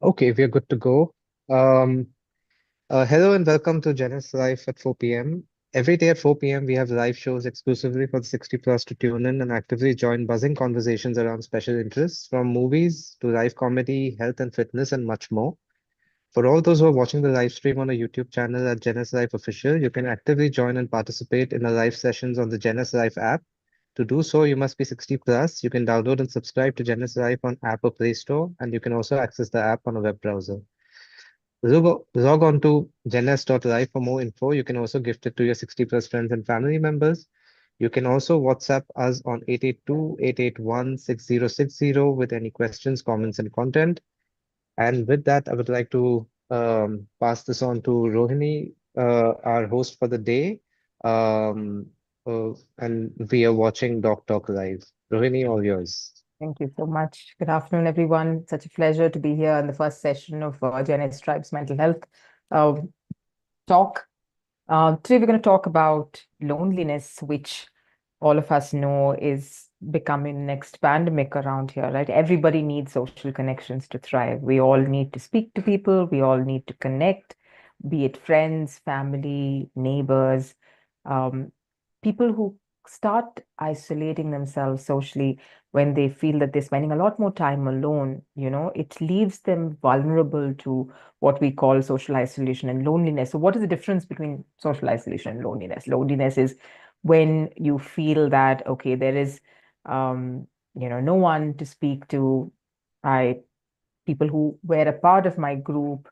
Okay, we are good to go. Um, Hello and welcome to Janice Live at 4 p.m. Every day at 4 p.m., we have live shows exclusively for the 60 plus to tune in and actively join buzzing conversations around special interests from movies to live comedy, health and fitness, and much more. For all those who are watching the live stream on our YouTube channel at Janice Live Official, you can actively join and participate in the live sessions on the Janice Live app. To do so, you must be 60 plus. You can download and subscribe to Janice Live on App or Play Store, and you can also access the app on a web browser. Log on to genus.live for more info. You can also gift it to your 60 plus friends and family members. You can also WhatsApp us on 882-881-6060 with any questions, comments, and content. And with that, I would like to pass this on to Rohini, our host for the day. Um, and we are watching Doc.Talk live. Rohini, all yours. Thank you so much. Good afternoon, everyone. Such a pleasure to be here in the first session of Gen Tribe's Mental Health uh, Talk. Today, we're going to talk about loneliness, which all of us know is becoming next pandemic around here, right? Everybody needs social connections to thrive. We all need to speak to people. We all need to connect, be it friends, family, neighbors, um, people who start isolating themselves socially when they feel that they're spending a lot more time alone, it leaves them vulnerable to what we call social isolation and loneliness. So, what is the difference between social isolation and loneliness? Loneliness is when you feel that, okay, there is, no one to speak to. I People who were a part of my group,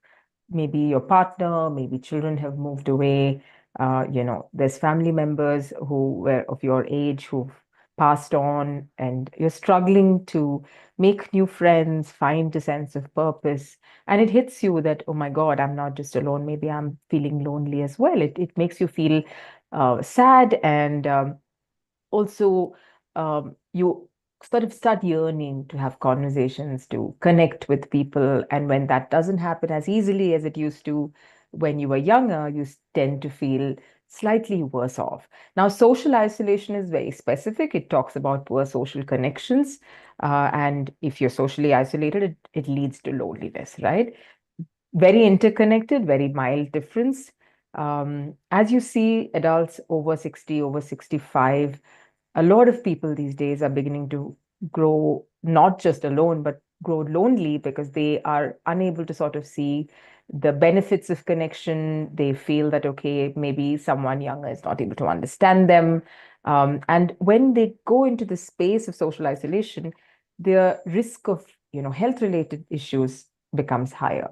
maybe your partner, maybe children have moved away. There's family members who were of your age who've passed on, and you're struggling to make new friends, find a sense of purpose. And it hits you that, oh my God, I'm not just alone. Maybe I'm feeling lonely as well. It makes you feel sad and also you sort of start yearning to have conversations, to connect with people. And when that doesn't happen as easily as it used to when you were younger, you tend to feel slightly worse off. Now, social isolation is very specific. It talks about poor social connections. And if you're socially isolated, it leads to loneliness, right? Very interconnected, very mild difference. As you see, adults over 60, over 65, a lot of people these days are beginning to grow not just alone, but grow lonely because they are unable to sort of see the benefits of connection. They feel that, okay, maybe someone younger is not able to understand them. And when they go into the space of social isolation, the risk of, health related issues becomes higher,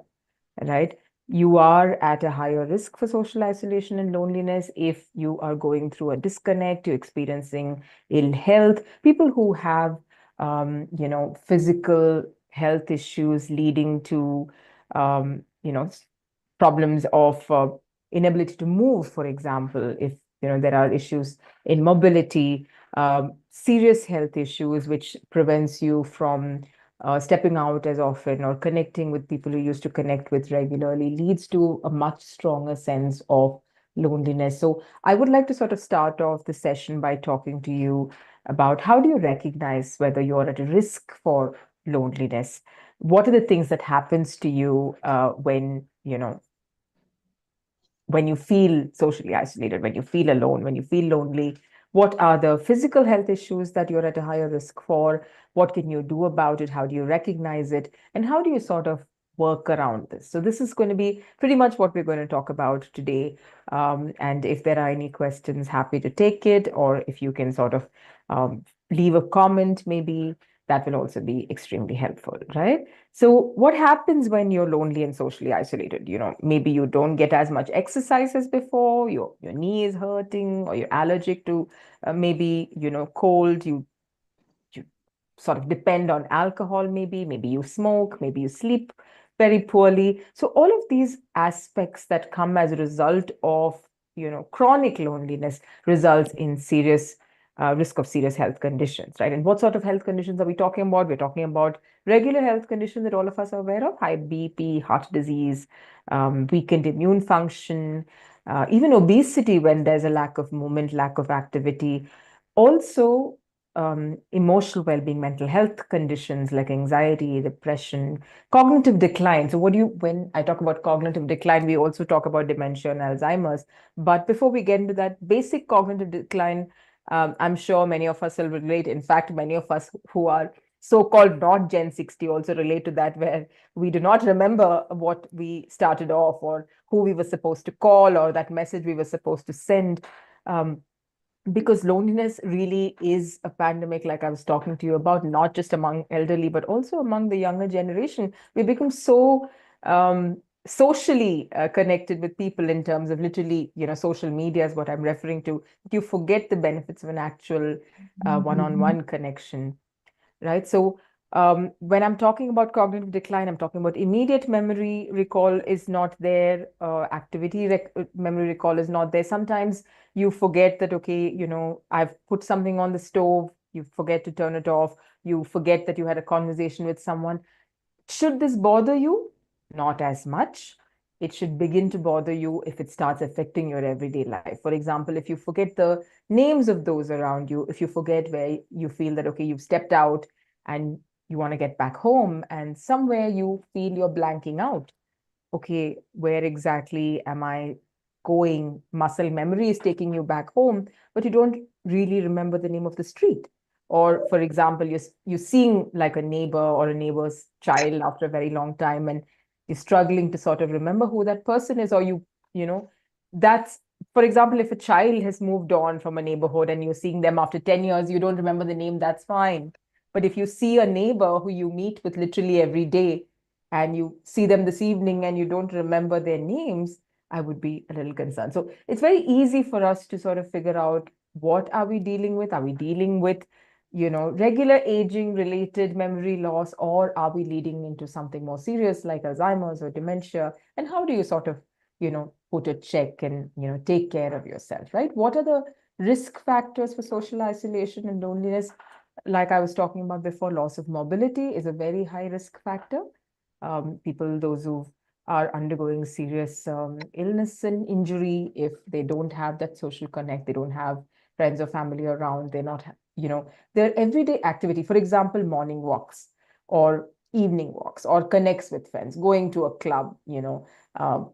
right? You are at a higher risk for social isolation and loneliness if you are going through a disconnect, you're experiencing ill health. People who have, physical health issues leading to, problems of inability to move, for example, if there are issues in mobility, serious health issues which prevents you from stepping out as often or connecting with people you used to connect with regularly leads to a much stronger sense of loneliness. So I would like to sort of start off the session by talking to you about how do you recognize whether you're at a risk for loneliness? What are the things that happens to you when you feel socially isolated, when you feel alone, when you feel lonely? What are the physical health issues that you're at a higher risk for? What can you do about it? How do you recognize it? And how do you sort of work around this? So, this is going to be pretty much what we're going to talk about today. And if there are any questions, happy to take it. Or if you can sort of leave a comment, maybe that will also be extremely helpful, right? So, what happens when you're lonely and socially isolated? Maybe you don't get as much exercise as before, your knee is hurting, or you're allergic to maybe, cold, you sort of depend on alcohol, maybe you smoke, maybe you sleep very poorly. So, all of these aspects that come as a result of, chronic loneliness results in serious risk of serious health conditions, right? And what sort of health conditions are we talking about? We're talking about regular health conditions that all of us are aware of: high BP, heart disease, weakened immune function, even obesity when there's a lack of movement, lack of activity. Also, emotional well-being, mental health conditions like anxiety, depression, cognitive decline. So when I talk about cognitive decline, we also talk about dementia and Alzheimer's. But before we get into that basic cognitive decline, I'm sure many of us will relate. In fact, many of us who are so-called not Gen 60 also relate to that, where we do not remember what we started off or who we were supposed to call or that message we were supposed to send. Um, because loneliness really is a pandemic, like I was talking to you about, not just among elderly, but also among the younger generation. We become so socially connected with people in terms of literally, social media is what I'm referring to. You forget the benefits of an actual one-on-one connection, right? So when I'm talking about cognitive decline, I'm talking about immediate memory recall is not there, memory recall is not there. Sometimes you forget that, okay, I've put something on the stove, you forget to turn it off, you forget that you had a conversation with someone. Should this bother you? Not as much. It should begin to bother you if it starts affecting your everyday life. For example, if you forget the names of those around you, if you forget where you feel that, okay, you've stepped out and you want to get back home, and somewhere you feel you're blanking out. Okay, where exactly am I going? Muscle memory is taking you back home, but you don't really remember the name of the street. Or, for example, you're seeing like a neighbor or a neighbor's child after a very long time, and you're struggling to sort of remember who that person is, or you know, that's, for example, if a child has moved on from a neighborhood and you're seeing them after 10 years, you don't remember the name, that's fine. But if you see a neighbor who you meet with literally every day, and you see them this evening and you don't remember their names, I would be a little concerned. So it's very easy for us to sort of figure out, what are we dealing with? Are we dealing with, regular aging related memory loss, or are we leading into something more serious like Alzheimer's or dementia? And how do you sort of, put a check and, take care of yourself, right? What are the risk factors for social isolation and loneliness? Like I was talking about before, loss of mobility is a very high risk factor. People, those who are undergoing serious illness and injury, if they don't have that social connect, they don't have friends or family around, they're not, their everyday activity, for example, morning walks or evening walks or connects with friends, going to a club,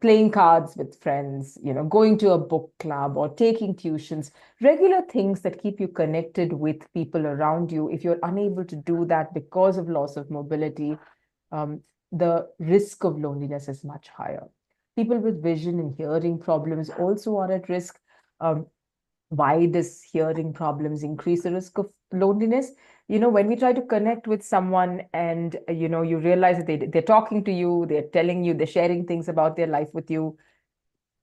playing cards with friends, going to a book club or taking tuitions, regular things that keep you connected with people around you. If you're unable to do that because of loss of mobility, um, the risk of loneliness is much higher. People with vision and hearing problems also are at risk. Um, why does hearing problems increase the risk of loneliness? When we try to connect with someone and, you realize that they're talking to you, they're telling you, they're sharing things about their life with you,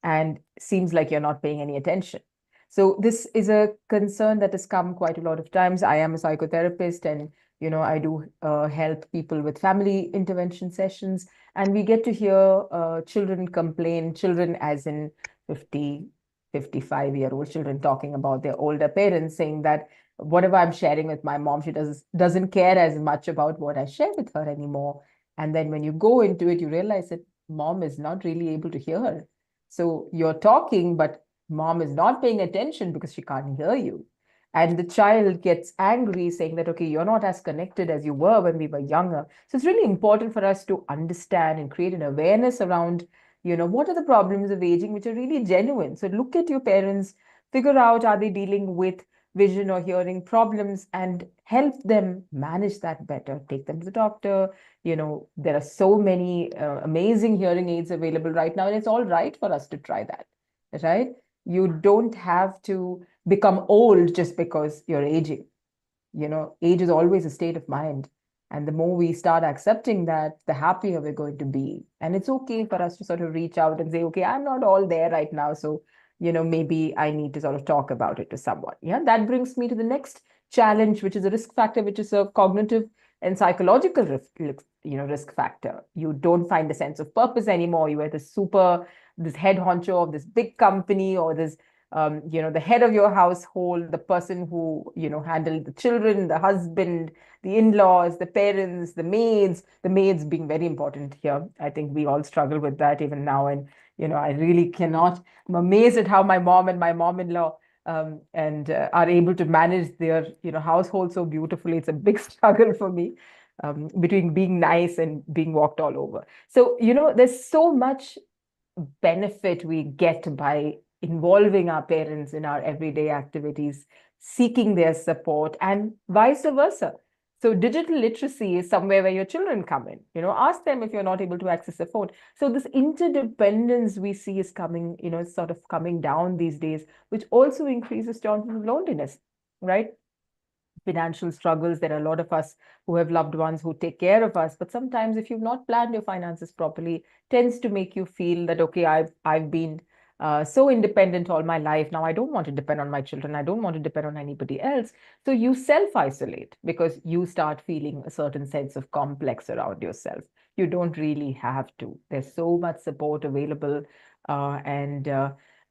and seems like you're not paying any attention. So this is a concern that has come quite a lot of times. I am a psychotherapist, and I do help people with family intervention sessions, and we get to hear children complain, children as in 50, 55-year-old children talking about their older parents, saying that whatever I'm sharing with my mom, she doesn't care as much about what I share with her anymore. And then when you go into it, you realize that mom is not really able to hear her. So you're talking, but mom is not paying attention because she can't hear you. And the child gets angry, saying that, okay, you're not as connected as you were when we were younger. So it's really important for us to understand and create an awareness around, what are the problems of aging, which are really genuine. So look at your parents, figure out, are they dealing with vision or hearing problems, and help them manage that better. Take them to the doctor. There are so many amazing hearing aids available right now, and it's all right for us to try that, right? You don't have to become old just because you're aging. Age is always a state of mind. And the more we start accepting that, the happier we're going to be. And it's okay for us to sort of reach out and say, okay, I'm not all there right now. So, maybe I need to sort of talk about it to someone. Yeah. That brings me to the next challenge, which is a risk factor, which is a cognitive and psychological risk factor. You don't find a sense of purpose anymore. You are this head honcho of this big company, or this the head of your household, the person who, handled the children, the husband, the in-laws, the parents, the maids being very important here. I think we all struggle with that even now. And, I really cannot, I'm amazed at how my mom and my mom-in-law and are able to manage their, household so beautifully. It's a big struggle for me, between being nice and being walked all over. So, there's so much benefit we get by involving our parents in our everyday activities, seeking their support, and vice versa. So digital literacy is somewhere where your children come in. Ask them if you're not able to access a phone. So this interdependence we see is coming, sort of coming down these days, which also increases chances of loneliness, right? Financial struggles. There are a lot of us who have loved ones who take care of us, but sometimes if you've not planned your finances properly, tends to make you feel that, okay, I've been so independent all my life. Now I don't want to depend on my children. I don't want to depend on anybody else. So you self-isolate because you start feeling a certain sense of complex around yourself. You don't really have to. There's so much support available. And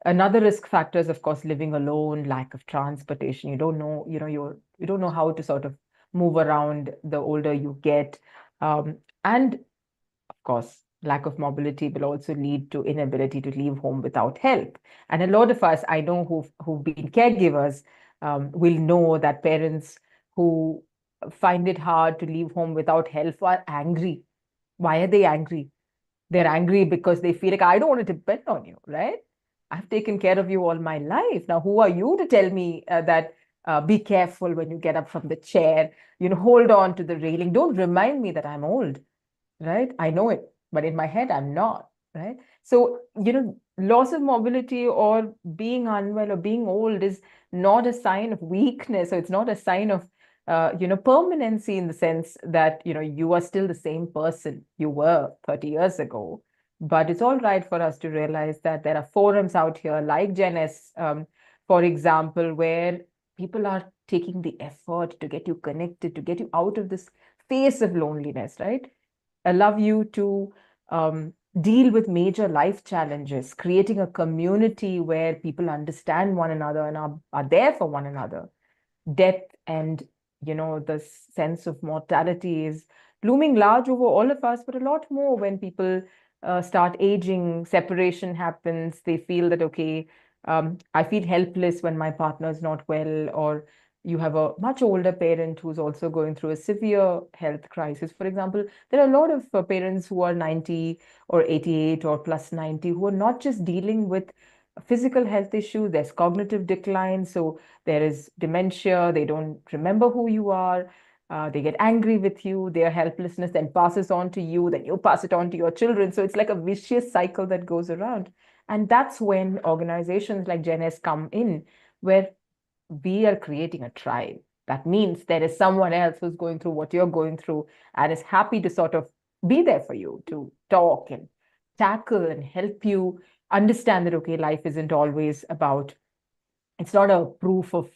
Another risk factor is, of course, living alone, lack of transportation. You don't know, you don't know how to sort of move around the older you get. And of course, lack of mobility will also lead to inability to leave home without help. And a lot of us, I know, who've been caregivers, will know that parents who find it hard to leave home without help are angry. Why are they angry? They're angry because they feel like, I don't want to depend on you, right? I've taken care of you all my life. Now, who are you to tell me that be careful when you get up from the chair, hold on to the railing. Don't remind me that I'm old, right? I know it, but in my head, I'm not, right? So, loss of mobility or being unwell or being old is not a sign of weakness, or it's not a sign of, permanency, in the sense that, you are still the same person you were 30 years ago. But it's all right for us to realize that there are forums out here like Gen S, for example, where people are taking the effort to get you connected, to get you out of this phase of loneliness, right? Allow you to deal with major life challenges, creating a community where people understand one another and are there for one another. Death and, the sense of mortality is looming large over all of us, but a lot more when people start aging, separation happens, they feel that, okay, I feel helpless when my partner is not well, or you have a much older parent who's also going through a severe health crisis. For example, there are a lot of parents who are 90 or 88 or plus 90 who are not just dealing with physical health issues, there's cognitive decline. So there is dementia, they don't remember who you are, they get angry with you, their helplessness then passes on to you, then you pass it on to your children. So it's like a vicious cycle that goes around. And that's when organizations like Gen S come in, where we are creating a tribe. That means there is someone else who's going through what you're going through and is happy to sort of be there for you, to talk and tackle and help you understand that, okay, life isn't always about, it's not a proof of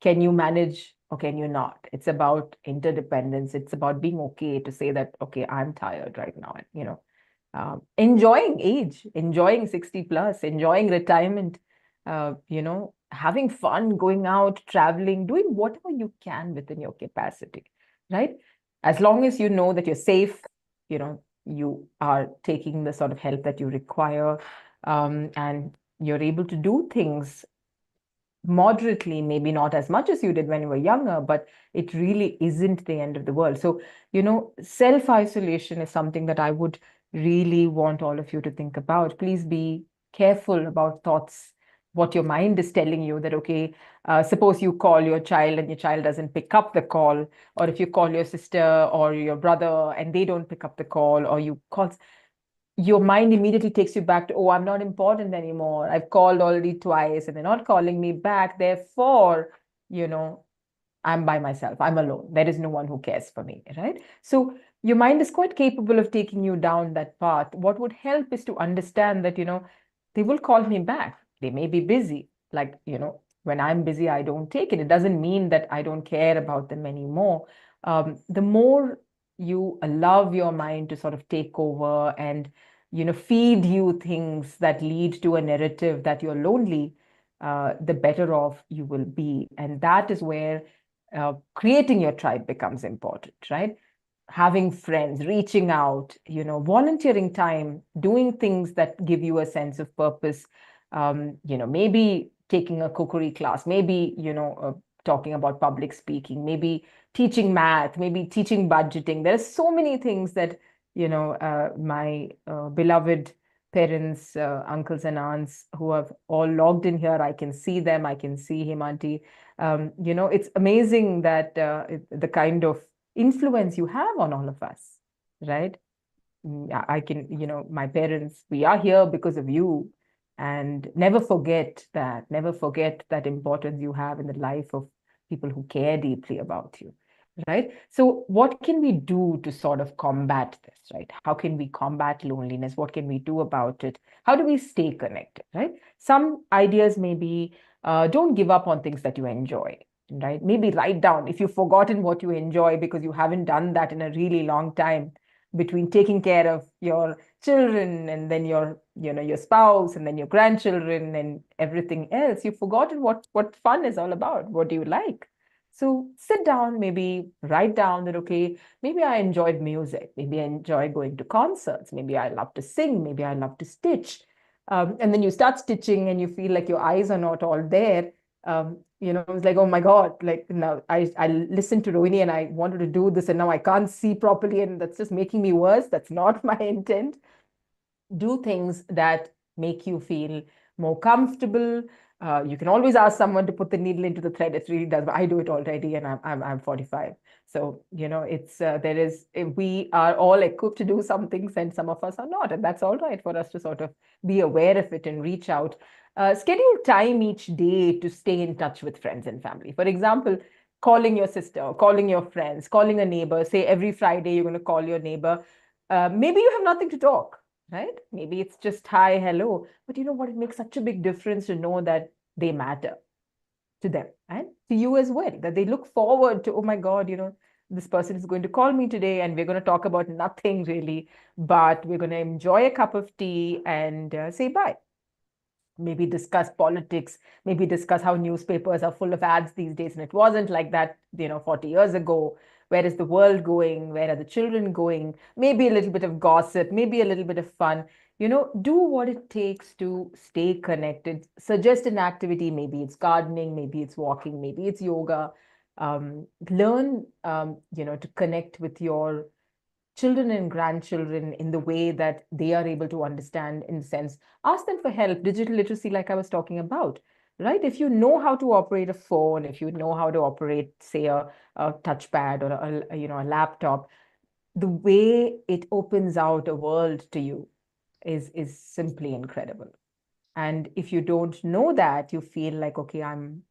can you manage or can you not. It's about interdependence. It's about being okay to say that, okay, I'm tired right now. And, enjoying age, enjoying 60 plus, enjoying retirement, having fun, going out, traveling, doing whatever you can within your capacity, right? As long as you know that you're safe, you are taking the sort of help that you require, and you're able to do things moderately, maybe not as much as you did when you were younger, but it really isn't the end of the world. So, self-isolation is something that I would really want all of you to think about. Please be careful about thoughts, what your mind is telling you that, okay, suppose you call your child and your child doesn't pick up the call, or if you call your sister or your brother and they don't pick up the call, or you call, your mind immediately takes you back to, oh, I'm not important anymore. I've called already twice and they're not calling me back. Therefore, you know, I'm by myself. I'm alone. There is no one who cares for me, right? So your mind is quite capable of taking you down that path. What would help is to understand that, they will call me back. They may be busy. Like, when I'm busy, I don't take it. It doesn't mean that I don't care about them anymore. The more you allow your mind to sort of take over and, feed you things that lead to a narrative that you're lonely, the better off you will be. And that is where creating your tribe becomes important, right? Having friends, reaching out, volunteering time, doing things that give you a sense of purpose, maybe taking a cookery class, maybe, talking about public speaking, maybe teaching math, maybe teaching budgeting. There are so many things that, my beloved parents, uncles and aunts who have all logged in here, I can see them, I can see him, auntie. It's amazing that the kind of influence you have on all of us, right? I can, my parents, we are here because of you. And never forget that importance you have in the life of people who care deeply about you, right? So, what can we do to sort of combat this, right? How can we combat loneliness? What can we do about it? How do we stay connected, right? Some ideas may be don't give up on things that you enjoy, right? Maybe write down if you've forgotten what you enjoy because you haven't done that in a really long time, between taking care of your children and then your spouse and then your grandchildren and everything else. You've forgotten what fun is all about. What do you like? So sit down, maybe write down that, okay, maybe I enjoyed music, maybe I enjoy going to concerts, maybe I love to sing, maybe I love to stitch. And then you start stitching and you feel like your eyes are not all there. It's like, oh my God, like now I listened to Rohini and I wanted to do this and now I can't see properly and that's just making me worse. That's not my intent. Do things that make you feel more comfortable. You can always ask someone to put the needle into the thread. It really does. But I do it already, and I'm 45. So it's there is we are all equipped to do some things, and some of us are not, and that's all right for us to sort of be aware of it and reach out. Schedule time each day to stay in touch with friends and family. For example, calling your sister, calling your friends, calling a neighbor. Say every Friday you're going to call your neighbor. Maybe you have nothing to talk, right? Maybe it's just hi, hello. But you know what? It makes such a big difference to know that they matter to them and to you as well, that they look forward to, oh my God, this person is going to call me today and we're going to talk about nothing really, but we're going to enjoy a cup of tea and say bye. Maybe discuss politics, maybe discuss how newspapers are full of ads these days. And it wasn't like that, 40 years ago. Where is the world going? Where are the children going? Maybe a little bit of gossip, maybe a little bit of fun. Do what it takes to stay connected. Suggest an activity. Maybe it's gardening, maybe it's walking, maybe it's yoga. Learn, to connect with your children and grandchildren in the way that they are able to understand. In the sense, ask them for help. Digital literacy, like I was talking about, right? If you know how to operate a phone, if you know how to operate, say, a touchpad or a laptop, the way it opens out a world to you is simply incredible. And if you don't know that, you feel like, okay, I'm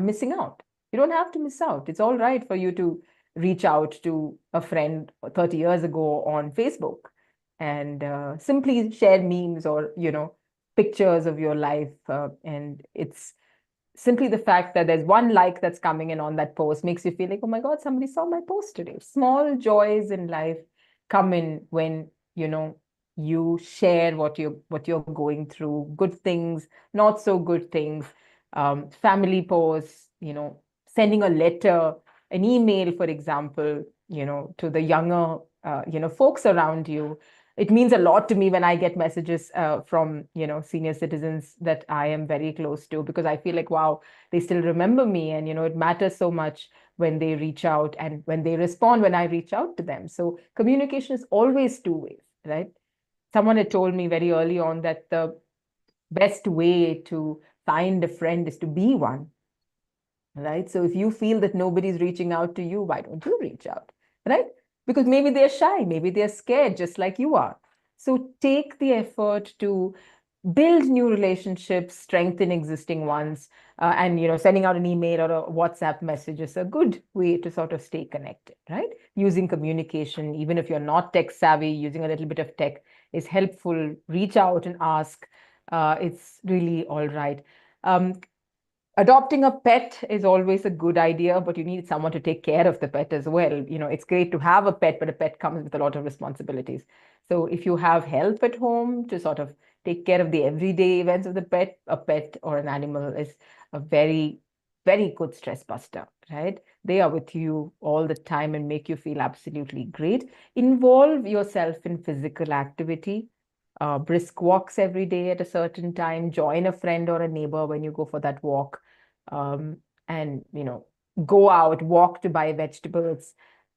missing out. You don't have to miss out. It's all right for you to reach out to a friend 30 years ago on Facebook and simply share memes or, pictures of your life. And it's simply the fact that there's one like that's coming in on that post makes you feel like, oh my God, somebody saw my post today. Small joys in life come in when, you share what you're going through, good things, not so good things, family posts, sending a letter, an email, for example, to the younger, folks around you. It means a lot to me when I get messages from, senior citizens that I am very close to, because I feel like, wow, they still remember me. And, it matters so much when they reach out and when they respond when I reach out to them. So communication is always two ways, right? Someone had told me very early on that the best way to find a friend is to be one, right? So if you feel that nobody's reaching out to you, why don't you reach out, right? Because maybe they're shy, maybe they're scared, just like you are. So take the effort to build new relationships, strengthen existing ones, and sending out an email or a WhatsApp message is a good way to sort of stay connected, right? Using communication, even if you're not tech savvy, using a little bit of tech is helpful. Reach out and ask. It's really all right. Adopting a pet is always a good idea, but you need someone to take care of the pet as well. It's great to have a pet, but a pet comes with a lot of responsibilities. So if you have help at home to sort of take care of the everyday events of the pet, a pet or an animal is a very, very good stress buster, right? They are with you all the time and make you feel absolutely great. Involve yourself in physical activity. brisk walks every day at a certain time, join a friend or a neighbor when you go for that walk, um, and go out, walk to buy vegetables,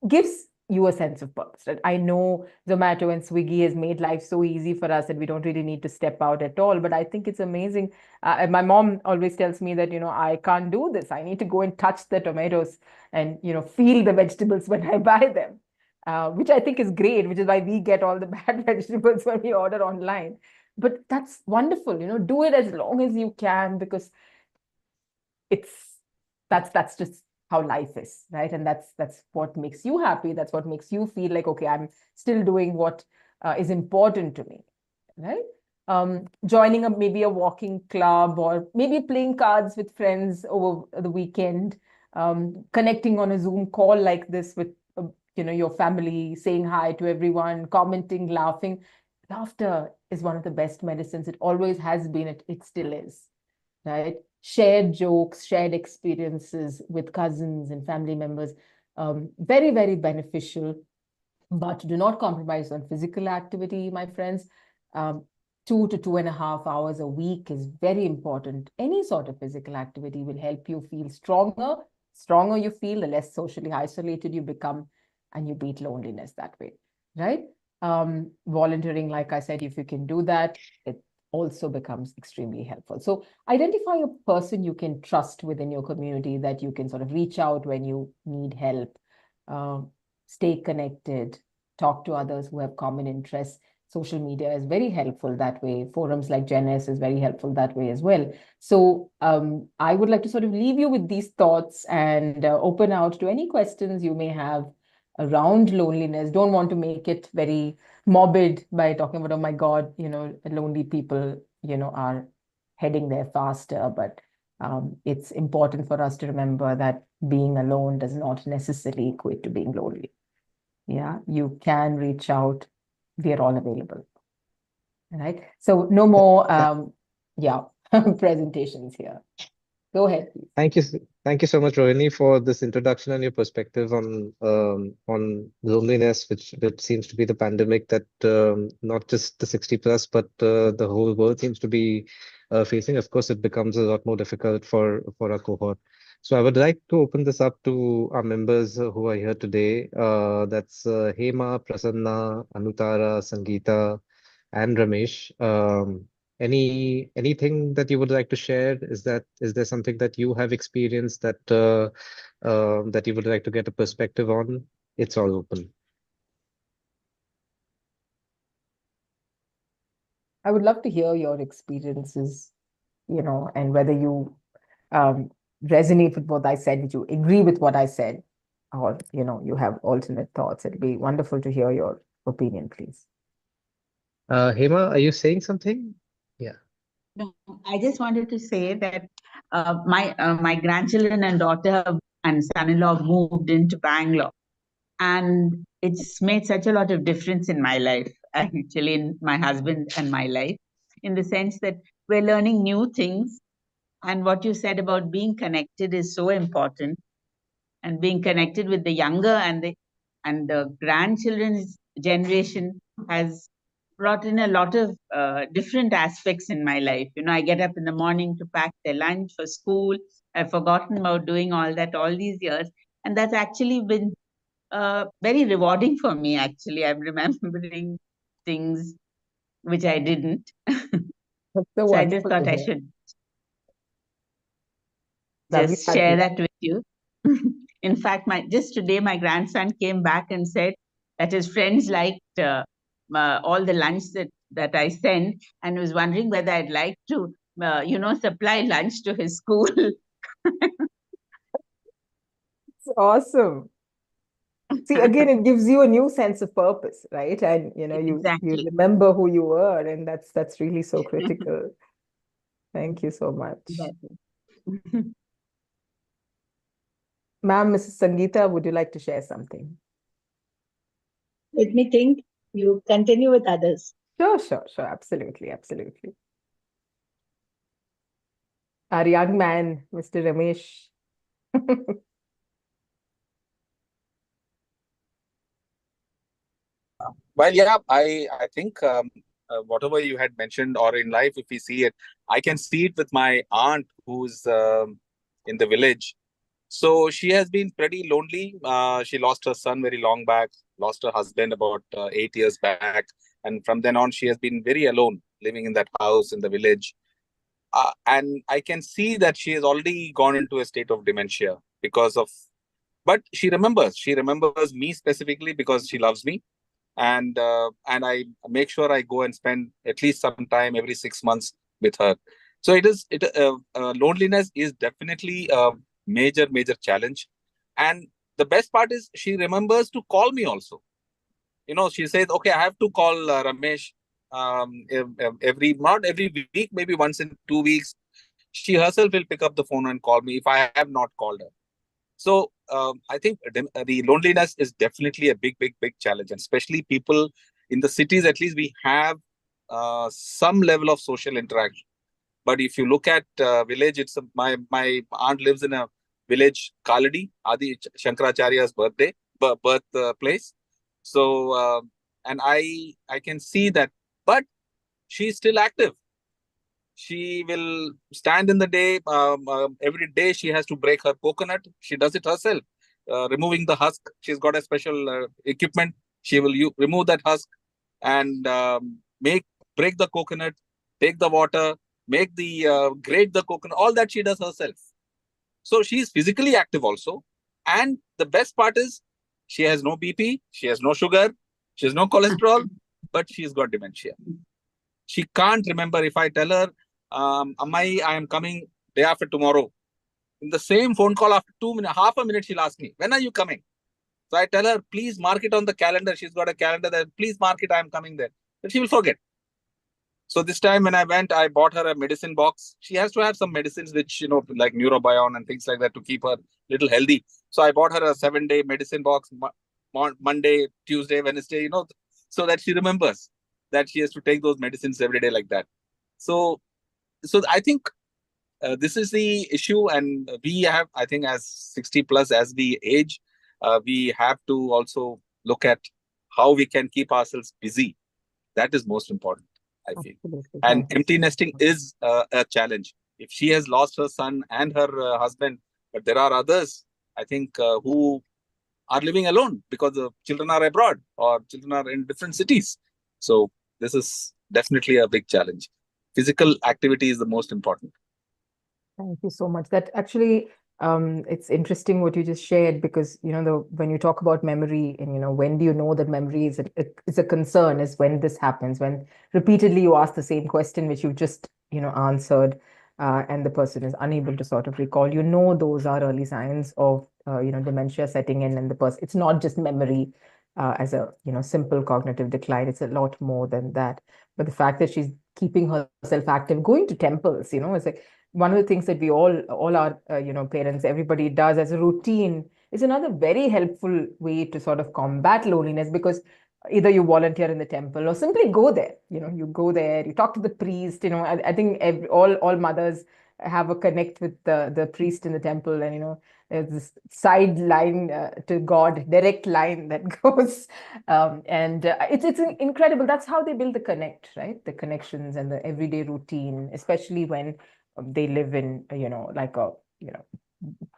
gives you a sense of purpose. Right? I know Zomato and Swiggy has made life so easy for us that we don't really need to step out at all. But I think it's amazing. And my mom always tells me that, I can't do this. I need to go and touch the tomatoes and, feel the vegetables when I buy them. Which I think is great, which is why we get all the bad vegetables when we order online. But that's wonderful, do it as long as you can, because it's that's just how life is, right? And that's what makes you happy. That's what makes you feel like, okay, I'm still doing what is important to me, right? Joining maybe a walking club, or maybe playing cards with friends over the weekend, connecting on a Zoom call like this with your family, saying hi to everyone, commenting, laughing. Laughter is one of the best medicines. It always has been. It still is, right? Shared jokes, shared experiences with cousins and family members, very, very beneficial. But do not compromise on physical activity, my friends. Um, 2 to 2.5 hours a week is very important. Any sort of physical activity will help you feel stronger. Stronger you feel, the less socially isolated you become, and you beat loneliness that way, right? Volunteering, like I said, if you can do that, it also becomes extremely helpful. So identify a person you can trust within your community that you can sort of reach out when you need help. Stay connected, talk to others who have common interests. Social media is very helpful that way. Forums like Genes is very helpful that way as well. So I would like to sort of leave you with these thoughts and open out to any questions you may have around loneliness. Don't want to make it very morbid by talking about, oh my God, lonely people, are heading there faster. But it's important for us to remember that being alone does not necessarily equate to being lonely. Yeah, you can reach out. We are all available. All right. So no more, yeah, presentations here. Go ahead, please. Thank you so much, Rohini, for this introduction and your perspective on loneliness, which seems to be the pandemic that not just the 60 plus, but the whole world seems to be facing. Of course, it becomes a lot more difficult for our cohort. So I would like to open this up to our members who are here today. That's Hema, Prasanna, Anutara, Sangeeta, and Ramesh. Anything that you would like to share? Is there something that you have experienced that you would like to get a perspective on? It's all open. I would love to hear your experiences, and whether you um, resonate with what I said, did you agree with what I said, or, you have alternate thoughts. It'd be wonderful to hear your opinion, please. Hema, are you saying something? Yeah. No, I just wanted to say that my grandchildren and daughter and son-in-law moved into Bangalore, and it's made such a lot of difference in my life, actually, in my husband and my life, in the sense that we're learning new things. And what you said about being connected is so important, and being connected with the younger and the grandchildren's generation has brought in a lot of different aspects in my life. I get up in the morning to pack their lunch for school. I've forgotten about doing all that all these years, and that's actually been very rewarding for me. Actually, I'm remembering things which I didn't. That's so So I just wonderful to thought I hear. should Lovely just that share you. that with you. In fact, just today, my grandson came back and said that his friends liked all the lunch that I sent, and was wondering whether I'd like to, supply lunch to his school. It's awesome. See, again, it gives you a new sense of purpose, right? And you Exactly. remember who you were, and that's really so critical. Thank you so much. Ma'am, Mrs. Sangeeta, would you like to share something? Let me think. You continue with others. Sure. Absolutely, absolutely. Our young man, Mr. Ramesh. Well, yeah, I think whatever you had mentioned, or in life, if we see it, I can see it with my aunt who's in the village. So she has been pretty lonely. She lost her son very long back, lost her husband about 8 years back. And from then on, she has been very alone, living in that house in the village. And I can see that she has already gone into a state of dementia because of, but she remembers me specifically because she loves me. And I make sure I go and spend at least some time every 6 months with her. So loneliness is definitely a major challenge. And the best part is she remembers to call me also. She says, okay, I have to call Ramesh every, not every week, maybe once in 2 weeks. She herself will pick up the phone and call me if I have not called her. So I think the loneliness is definitely a big challenge, and especially people in the cities. At least we have some level of social interaction. But if you look at village, my aunt lives in a village, Kaladi, Adi Shankaracharya's birth place. So and I can see that, but she's still active. She will stand in the day. Every day she has to break her coconut. She does it herself, removing the husk. She's got a special equipment. She will remove that husk and break the coconut, take the water, make the grate the coconut. All that she does herself. So she is physically active also. And the best part is she has no BP, she has no sugar, she has no cholesterol, but she's got dementia. She can't remember. If I tell her, Ammai, I am coming day after tomorrow, in the same phone call, after 2 minutes, half a minute, she'll ask me, when are you coming? So I tell her, please mark it on the calendar. She's got a calendar that, please mark it, I am coming there. But she will forget. So this time when I went, I bought her a medicine box. She has to have some medicines which, like Neurobion and things like that to keep her little healthy. So I bought her a 7-day medicine box, Monday, Tuesday, Wednesday, so that she remembers that she has to take those medicines every day like that. So I think this is the issue. And we have, I think, as 60 plus, as we age, we have to also look at how we can keep ourselves busy. That is most important, I feel. Absolutely. And Thank you. empty nesting is a challenge. If she has lost her son and her husband, but there are others, I think, who are living alone because the children are abroad or children are in different cities. So this is definitely a big challenge. Physical activity is the most important. Thank you so much. That actually, it's interesting what you just shared, because when you talk about memory, and when do you know that memory is a concern, is when this happens, when repeatedly you ask the same question which you just answered, and the person is unable to sort of recall. Those are early signs of dementia setting in, and the person, it's not just memory as a simple cognitive decline. It's a lot more than that. But the fact that she's keeping herself active, going to temples, it's like one of the things that we all our parents, everybody does as a routine, is another very helpful way to sort of combat loneliness, because either you volunteer in the temple or simply go there. You go there, you talk to the priest. I think all mothers have a connect with the priest in the temple, and there's this side line to God, direct line that goes, and it's incredible. That's how they build the connect, right? The connections and the everyday routine, especially when they live in,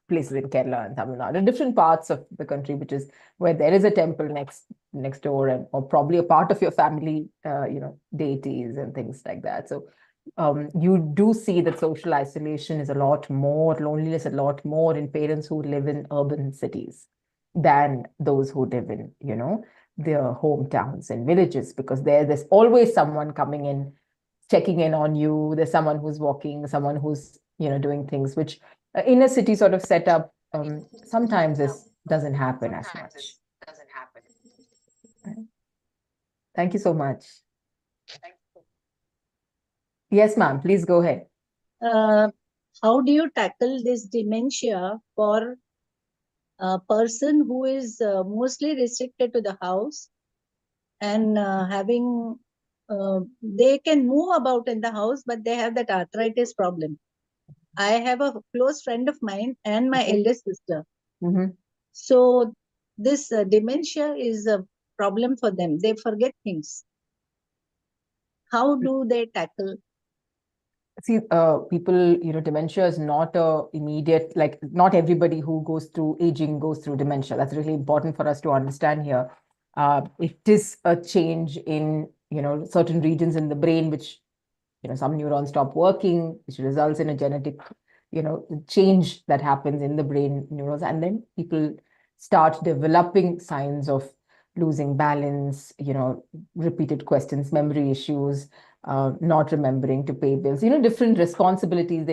places in Kerala and Tamil Nadu, different parts of the country, which is where there is a temple next door, or probably a part of your family, deities and things like that. So you do see that social isolation is a lot more, loneliness a lot more in parents who live in urban cities than those who live in, their hometowns and villages, because there's always someone coming in, checking in on you. There's someone who's walking, someone who's doing things, which in a city sort of setup, sometimes this doesn't happen as much. Right? Thank you so much. Yes, ma'am, please go ahead. How do you tackle this dementia for a person who is mostly restricted to the house and they can move about in the house, but they have that arthritis problem? I have a close friend of mine and my eldest sister. Mhm. So this dementia is a problem for them. They forget things. How do they tackle? See, people, dementia is not a immediate, like not everybody who goes through aging goes through dementia. That's really important for us to understand here. It is a change in, certain regions in the brain, which, some neurons stop working, which results in a genetic, change that happens in the brain neurons. And then people start developing signs of losing balance, repeated questions, memory issues, not remembering to pay bills, different responsibilities.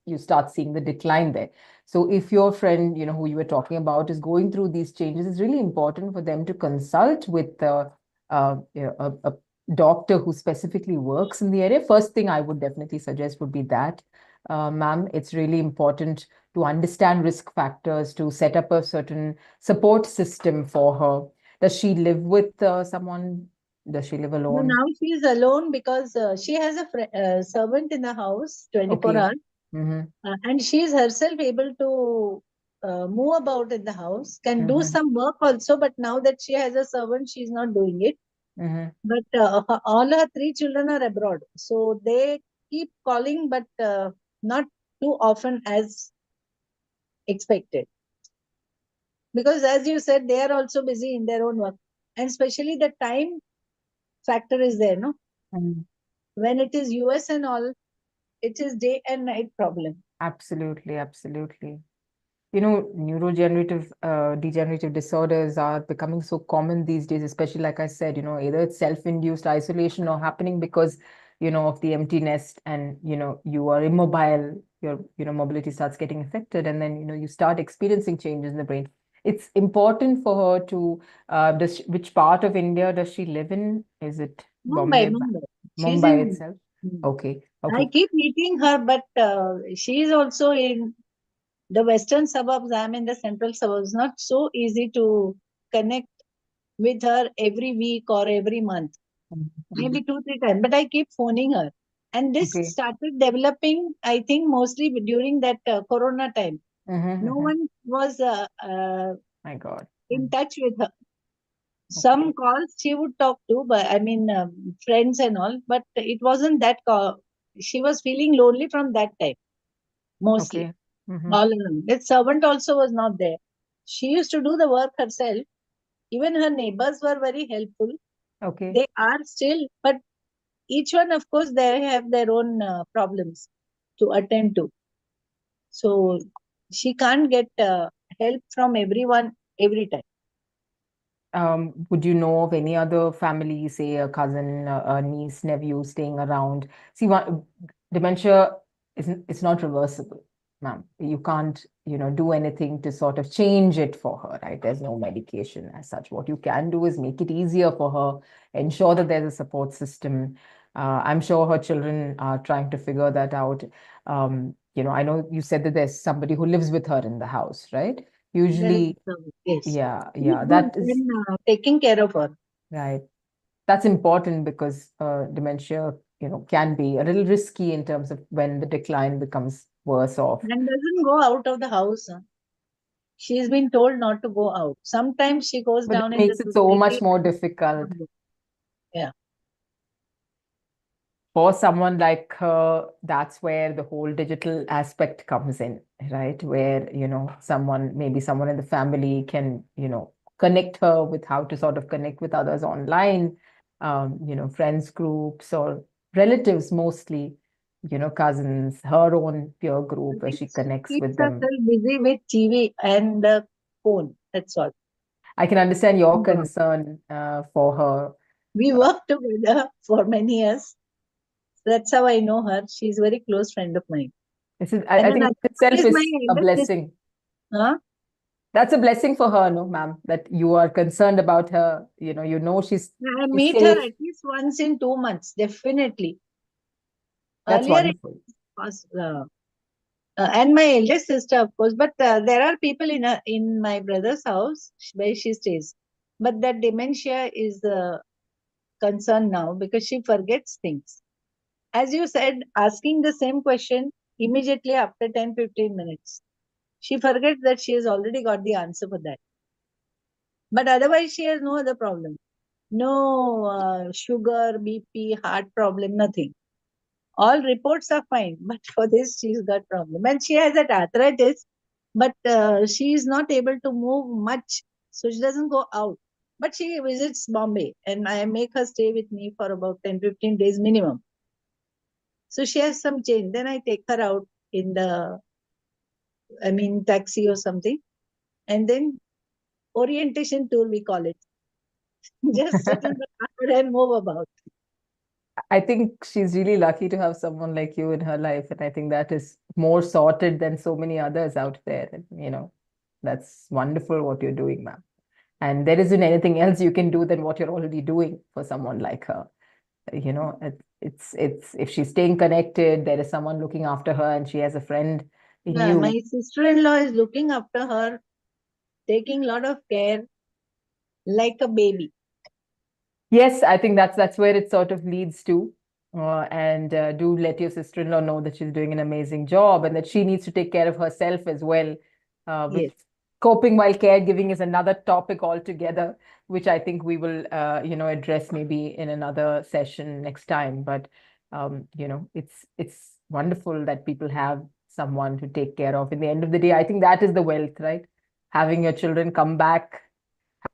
You start seeing the decline there. So if your friend, who you were talking about is going through these changes, it's really important for them to consult with a doctor who specifically works in the area. First thing I would definitely suggest would be that, ma'am, it's really important to understand risk factors, to set up a certain support system for her. Does she live with someone? Does she live No, alone? now she is alone because she has a servant in the house 24 Okay. hours. Mm-hmm. And she is herself able to move about in the house, can do Mm-hmm. some work also, but now that she has a servant, she is not doing it. Mm-hmm. But all her three children are abroad. So they keep calling, but not too often as expected. Because as you said, they are also busy in their own work. And especially the time factor is there, no? Mm-hmm. When it is US and all, it is day and night problem. Absolutely, absolutely. Neurodegenerative degenerative disorders are becoming so common these days, especially like I said, either it's self-induced isolation or happening because, of the empty nest, and, you are immobile, your, mobility starts getting affected, and then, you start experiencing changes in the brain. It's important for her to, which part of India does she live in? Is it Mumbai, Bombay, Mumbai. She's Mumbai in. itself? Hmm. Okay, I okay, keep meeting her, but she is also in the western suburbs. I'm in the central suburbs. Not so easy to connect with her every week or every month. Maybe 2, 3 times. But I keep phoning her. And this okay. started developing, I think, mostly during that Corona time. Mm-hmm, No mm-hmm. one was My God. in touch with her. Okay. Some calls she would talk to, but I mean, friends and all, but it wasn't that call. She was feeling lonely from that time, mostly. Okay. Mm-hmm. All alone. The servant also was not there. She used to do the work herself. Even her neighbors were very helpful. Okay. They are still, but each one, of course, they have their own problems to attend to. So she can't get help from everyone every time. Would you know of any other family, say a cousin, a niece, nephew staying around? See, dementia isn't, it's not reversible, ma'am. You can't, do anything to sort of change it for her, right? There's no medication as such. What you can do is make it easier for her, ensure that there's a support system. I'm sure her children are trying to figure that out. I know you said that there's somebody who lives with her in the house, right? There is, Usually, yes. yeah, He's yeah, good that is in taking care of her. right. That's important because dementia, can be a little risky in terms of when the decline becomes worse off. And doesn't go out of the house. She's been told not to go out. Sometimes she goes But it down in the makes it so much society. more difficult Yeah. for someone like her. That's where the whole digital aspect comes in, right? Where, maybe someone in the family can, connect her with how to sort of connect with others online, friends groups or relatives mostly, cousins, her own peer I group where think she she connects keeps with them. herself busy with TV and the phone. That's all. I can understand your Yeah. concern for her. We worked together for many years. That's how I know her. She's a very close friend of mine. And I think another that one itself is my is a eldest sister. blessing. Huh? That's a blessing for her, no, ma'am, that you are concerned about her. She's I she's meet her safe. at least once in 2 months, definitely. That's Earlier, it wonderful. was, and my eldest sister, of course. But there are people in my brother's house where she stays. But that dementia is a concern now because she forgets things. As you said, asking the same question immediately after 10, 15 minutes. She forgets that she has already got the answer for that. But otherwise, she has no other problem. no sugar, BP, heart problem, nothing. All reports are fine, but for this she's got problem, and she has that arthritis, but she is not able to move much, so she doesn't go out. But she visits Bombay, and I make her stay with me for about 10-15 days minimum. So she has some change. Then I take her out in the, taxi or something, and then orientation tour we call it. Just sit in the car and move about. I think she's really lucky to have someone like you in her life. And I think that is more sorted than so many others out there. And, that's wonderful what you're doing, ma'am. And there isn't anything else you can do than what you're already doing for someone like her. It's if she's staying connected, there is someone looking after her, and she has a friend in Yeah, you. my sister-in-law is looking after her, taking a lot of care, like a baby. Yes, I think that's where it sort of leads to. And do let your sister-in-law know that she's doing an amazing job and that she needs to take care of herself as well. Which Yes. coping while caregiving is another topic altogether, which I think we will, address maybe in another session next time. But it's wonderful that people have someone to take care of. In the end of the day, I think that is the wealth, right? Having your children come back,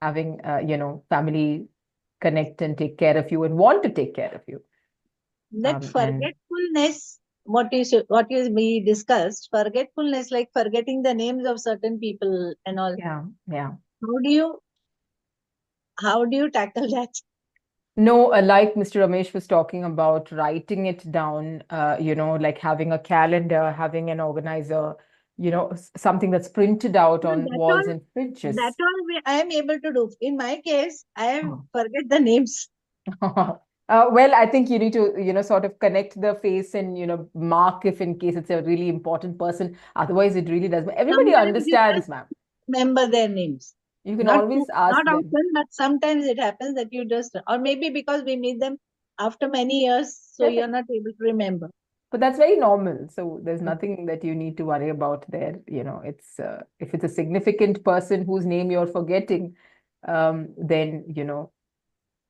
having family connect and take care of you and want to take care of you. That And forgetfulness, what we discussed, forgetfulness, like forgetting the names of certain people and all. yeah. How do you tackle that? No, like Mr. Ramesh was talking about writing it down, like having a calendar, having an organizer, something that's printed out No, on walls and fridges. I am able to do. In my case, I Oh. forget the names. Well, I think you need to, sort of connect the face and, mark if in case it's a really important person. Otherwise, it really does. But everybody Sometimes you understands, just ma'am. remember their names. You can Not always ask not them. often, but sometimes it happens that you just, or maybe because we meet them after many years, so you're not able to remember. But that's very normal. So there's nothing that you need to worry about there. It's if it's a significant person whose name you're forgetting, then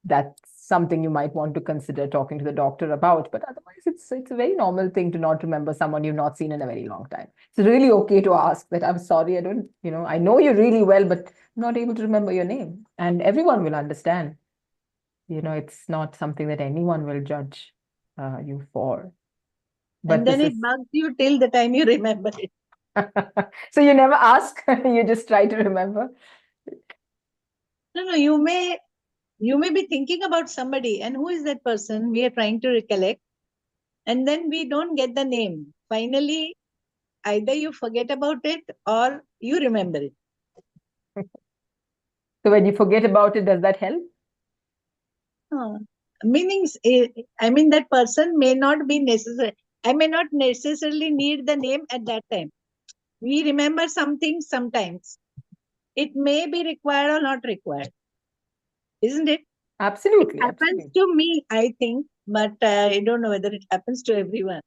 that's something you might want to consider talking to the doctor about. But otherwise, it's a very normal thing to not remember someone you've not seen in a very long time. It's really okay to ask that. I'm sorry, I don't. I know you really well, but I'm not able to remember your name, and everyone will understand. It's not something that anyone will judge you for. And But then this it is. bugs you till the time you remember it. So you never ask, you just try to remember. No, you may be thinking about somebody, and who is that person we are trying to recollect, and then we don't get the name. Finally, either you forget about it or you remember it. So when you forget about it, does that help? Meanings, that person may not be necessary. I may not necessarily need the name at that time. We remember something sometimes. It may be required or not required, isn't it? It Absolutely, happens absolutely. to me, I think, but I don't know whether it happens to everyone.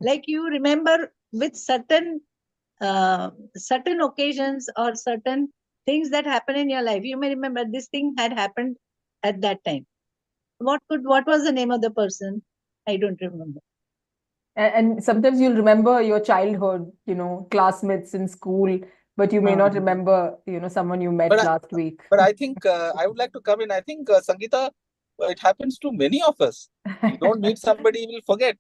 Like you remember with certain occasions or certain things that happen in your life. You may remember this thing had happened at that time. What was the name of the person? I don't remember. And sometimes you'll remember your childhood, classmates in school, but you may not remember, someone you met But last week. but I think I would like to come in. I think Sangeeta, it happens to many of us. You don't meet somebody, you will forget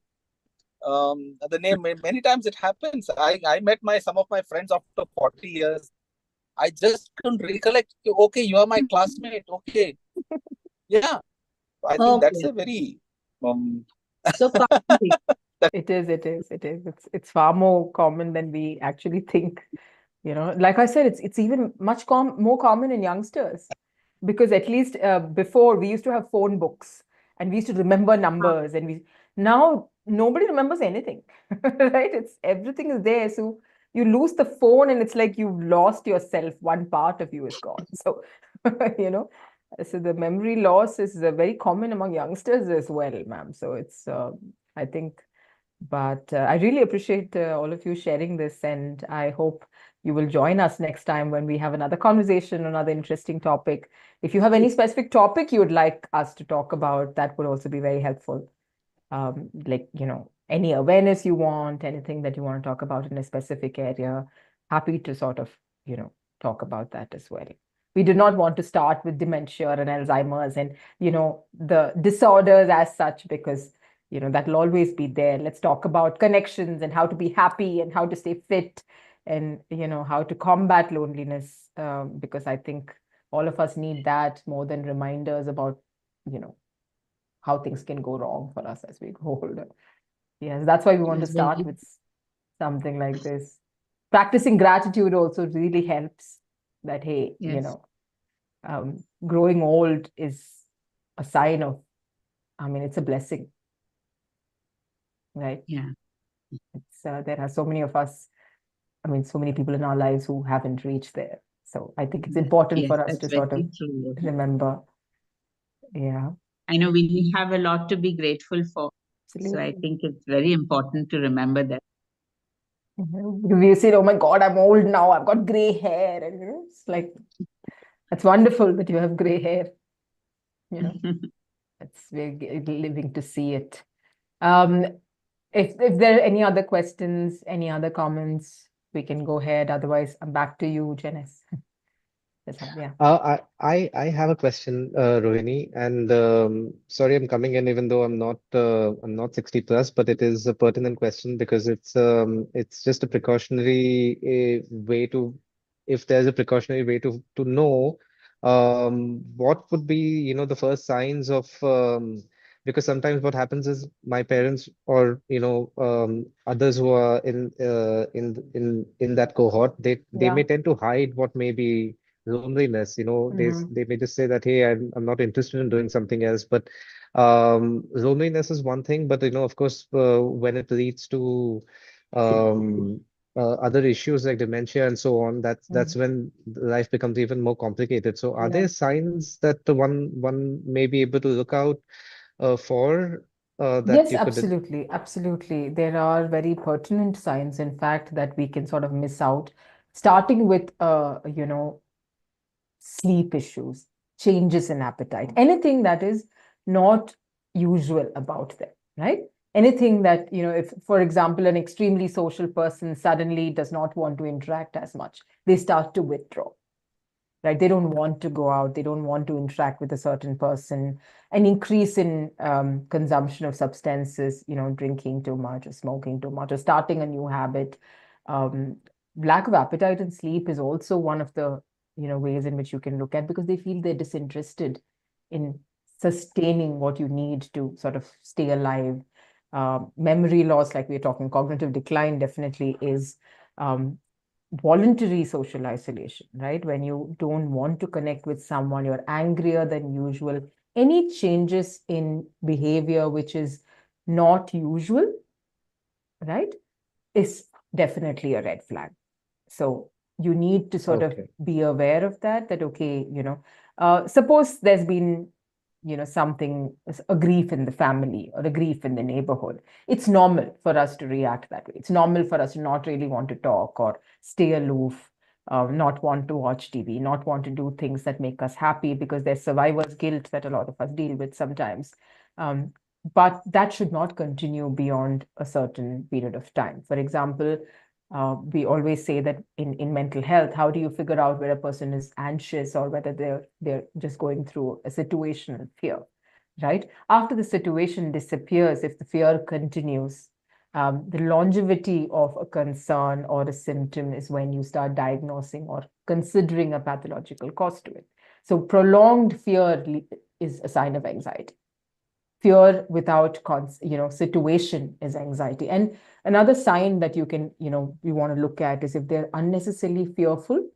the name. Many times it happens. I met my some of my friends after 40 years. I just couldn't recollect. Okay, you are my classmate. Okay, yeah. I think that's Okay. a very um, So common thing. It is, it is, it is. It's far more common than we actually think. Like I said, it's even much more common in youngsters because at least before we used to have phone books and we used to remember numbers and we now nobody remembers anything, right? It's everything is there. So you lose the phone and it's like you've lost yourself. One part of you is gone. So, you know, so the memory loss is very common among youngsters as well, ma'am. So it's, I think But I really appreciate all of you sharing this, and I hope you will join us next time when we have another conversation, another interesting topic. If you have any specific topic you would like us to talk about, that would also be very helpful. Like, any awareness you want, anything that you want to talk about in a specific area, happy to sort of, talk about that as well. We do not want to start with dementia and Alzheimer's and, the disorders as such, because, that'll always be there. Let's talk about connections and how to be happy and how to stay fit and, how to combat loneliness, because I think all of us need that more than reminders about, how things can go wrong for us as we grow older. Yes, that's why we want to Yes, well, start with something like this. Practicing gratitude also really helps that, hey, yes, growing old is a sign of, it's a blessing, right? yeah, It's there are so many of us, so many people in our lives who haven't reached there. So I think it's important yes, for us that's to very sort of true. remember. Yeah, I know we have a lot to be grateful for. So I absolutely. think it's very important to remember that. We say, oh my God, I'm old now. I've got gray hair. And it's like, that's wonderful that you have gray hair. It's we're living to see it. Um, if there are any other questions, any other comments, we can go ahead. Otherwise, I'm back to you, Janice. Yeah. I have a question, Rohini, and sorry I'm coming in even though I'm not 60 plus, but it is a pertinent question because it's just a precautionary way to, if there's a precautionary way to know what would be, the first signs of because sometimes what happens is my parents or others who are in that cohort, they Yeah. may tend to hide what may be loneliness. They may just say that, hey, I'm not interested in doing something else. But loneliness is one thing, but of course, when it leads to um, other issues like dementia and so on, that's when life becomes even more complicated. So, are Yeah. there signs that the one may be able to look out for that Yes, you could? absolutely. Absolutely. There are very pertinent signs, in fact, that we can sort of miss out, starting with, sleep issues, changes in appetite, anything that is not usual about them, right? Anything that, if, for example, an extremely social person suddenly does not want to interact as much, they start to withdraw, right? They don't want to go out, they don't want to interact with a certain person. An increase in consumption of substances, drinking too much or smoking too much or starting a new habit. um, Lack of appetite and sleep is also one of the ways in which you can look at, because they feel they're disinterested in sustaining what you need to sort of stay alive. Memory loss, like we're talking, cognitive decline definitely is um, voluntary social isolation, right? When you don't want to connect with someone, you're angrier than usual. Any changes in behavior which is not usual, right, is definitely a red flag. So you need to sort of Okay. be aware of that, okay, suppose there's been, something, a grief in the family or a grief in the neighborhood. It's normal for us to react that way. It's normal for us to not really want to talk or stay aloof, not want to watch TV, not want to do things that make us happy, because there's survivor's guilt that a lot of us deal with sometimes. But that should not continue beyond a certain period of time. For example, we always say that in mental health, how do you figure out whether a person is anxious or whether they're just going through a situational fear, right? After the situation disappears, if the fear continues, the longevity of a concern or a symptom is when you start diagnosing or considering a pathological cause to it. So prolonged fear is a sign of anxiety. Fear without situation is anxiety. And another sign that you can you want to look at is if they're unnecessarily fearful,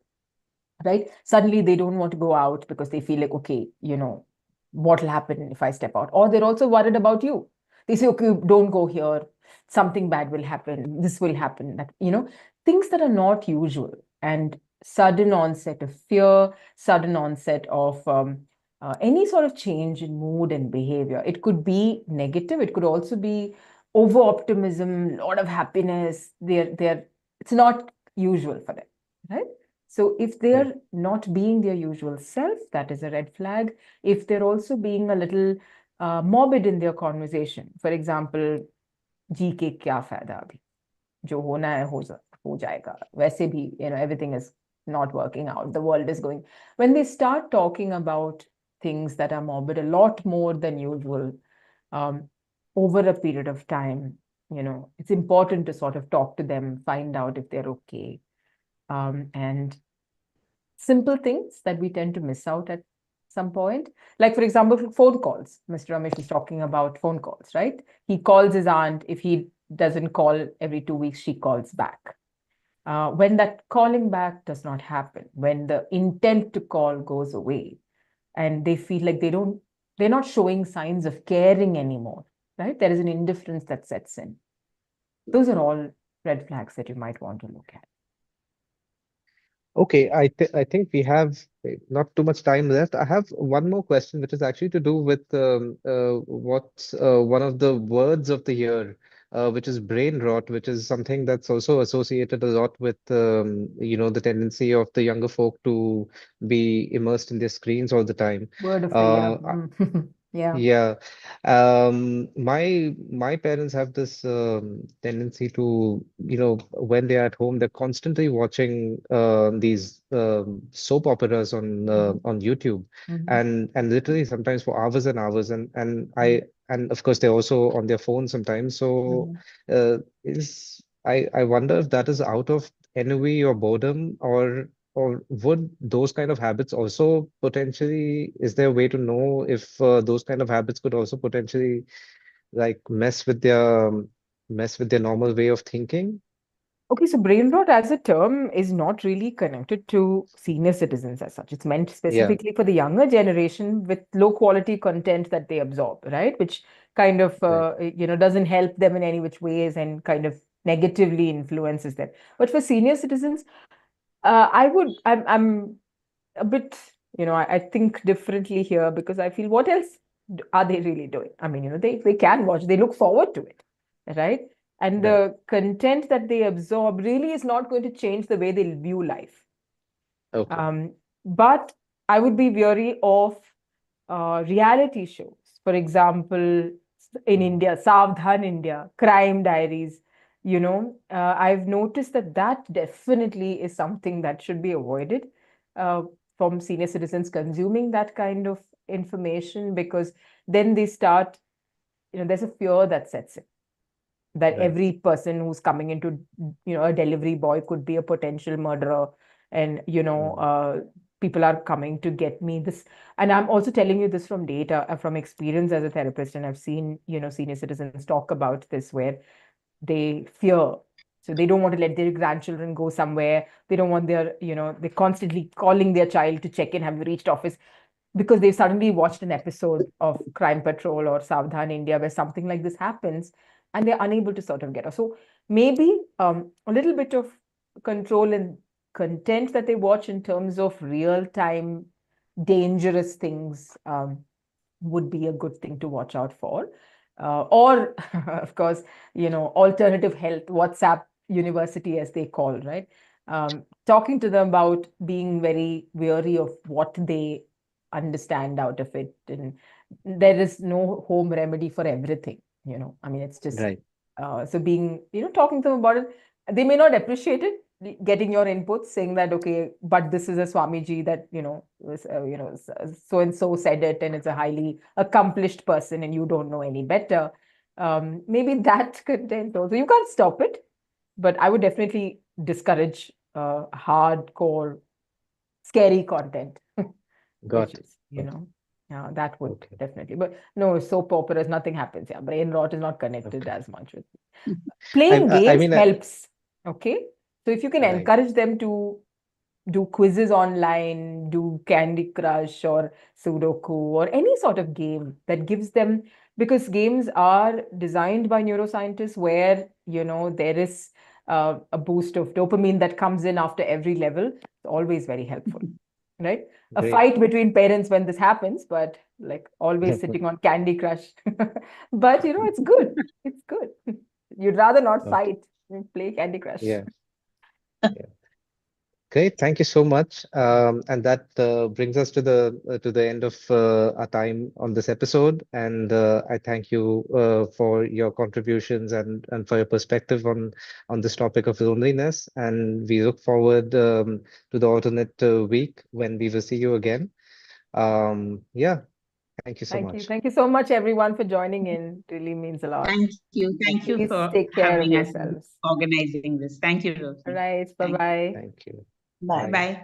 right? Suddenly they don't want to go out because they feel like, okay, what will happen if I step out? Or they're also worried about you. They say, okay, don't go here, something bad will happen, this will happen, that things that are not usual. And sudden onset of fear, sudden onset of any sort of change in mood and behavior. It could be negative, it could also be over optimism, a lot of happiness. It's not usual for them, right? So if they're not being their usual self, that is a red flag. If they're also being a little morbid in their conversation, for example, जी के क्या फायदा अभी, जो होना है हो जाएगा, वैसे भी, everything is not working out, the world is going. When they start talking about things that are morbid a lot more than usual, over a period of time, it's important to sort of talk to them, find out if they're okay. And simple things that we tend to miss out at some point. Like, for example, phone calls. Mr. Ramesh was talking about phone calls, right? He calls his aunt. If he doesn't call every 2 weeks, she calls back. When that calling back does not happen, when the intent to call goes away, and they feel like they're not showing signs of caring anymore, right? There is an indifference that sets in. Those are all red flags that you might want to look at. Okay, I think we have not too much time left. I have one more question, which is actually to do with what's one of the words of the year, which is brain rot, which is something that's also associated a lot with the tendency of the younger folk to be immersed in their screens all the time. Word of the Uh, year. Yeah. yeah. My parents have this tendency to, when they're at home, they're constantly watching these soap operas on YouTube, Mhm. and literally sometimes for hours and hours, and of course they're also on their phone sometimes. So Mhm. is I wonder if that is out of ennui or boredom, or would those kind of habits also potentially, is there a way to know if those kind of habits could also potentially like mess with their normal way of thinking? Okay, so brain rot as a term is not really connected to senior citizens as such. It's meant Yeah, specifically for the younger generation with low quality content that they absorb, right? Which kind of, right. doesn't help them in any which ways and kind of negatively influences them. But for senior citizens, I'm a bit, I think differently here, because I feel, what else are they really doing? I mean, they can watch, they look forward to it, right? And Right. the content that they absorb really is not going to change the way they view life. Okay. But I would be wary of reality shows. For example, in Mm. India, Savdhan India, Crime Diaries, I've noticed that definitely is something that should be avoided uh, from senior citizens consuming that kind of information, because then they start, there's a fear that sets in, that Right. every person who's coming into, a delivery boy could be a potential murderer. And, Mm. people are coming to get me this. And I'm also telling you this from data, from experience as a therapist. And I've seen, senior citizens talk about this, where they fear. So they don't want to let their grandchildren go somewhere. They don't want they're constantly calling their child to check in, have you reached office? Because they've suddenly watched an episode of Crime Patrol or Savdhan India where something like this happens, and they're unable to sort of get off. So maybe a little bit of control in content that they watch in terms of real time dangerous things would be a good thing to watch out for. Or, of course, alternative health, WhatsApp University, as they call, right? Talking to them about being very wary of what they understand out of it. And there is no home remedy for everything, I mean, it's just, Right. so being, talking to them about it, they may not appreciate it, getting your inputs, saying that, okay, but this is a Swamiji that, so and so said it, and it's a highly accomplished person, and you don't know any better. Maybe that content also, you can't stop it, but I would definitely discourage hardcore, scary content, which Got it. is, Got it. that would Okay. definitely. But no, soap operas, nothing happens. Yeah, brain rot is not connected Okay. as much with playing I games mean, helps. Okay, so if you can right. encourage them to do quizzes online, do Candy Crush or Sudoku or any sort of game that gives them, because games are designed by neuroscientists where, there is a boost of dopamine that comes in after every level. It's always very helpful. right? A Great. fight between parents when this happens, but like always sitting on Candy Crush. But it's good. It's good. You'd rather not Okay. fight than play Candy Crush. Yeah. Yeah. Great. Thank you so much. And that brings us to the end of our time on this episode. And I thank you for your contributions and for your perspective on this topic of loneliness. And we look forward to the alternate week when we will see you again. Yeah. Thank you so Thank you. much. Thank you so much, everyone, for joining in. It really means a lot. Thank you. Thank you Please for take care of having us, yourselves. organizing this. Thank you, All Rohini. right. Thank you. Bye-bye. Thank you. Bye. Bye. Bye.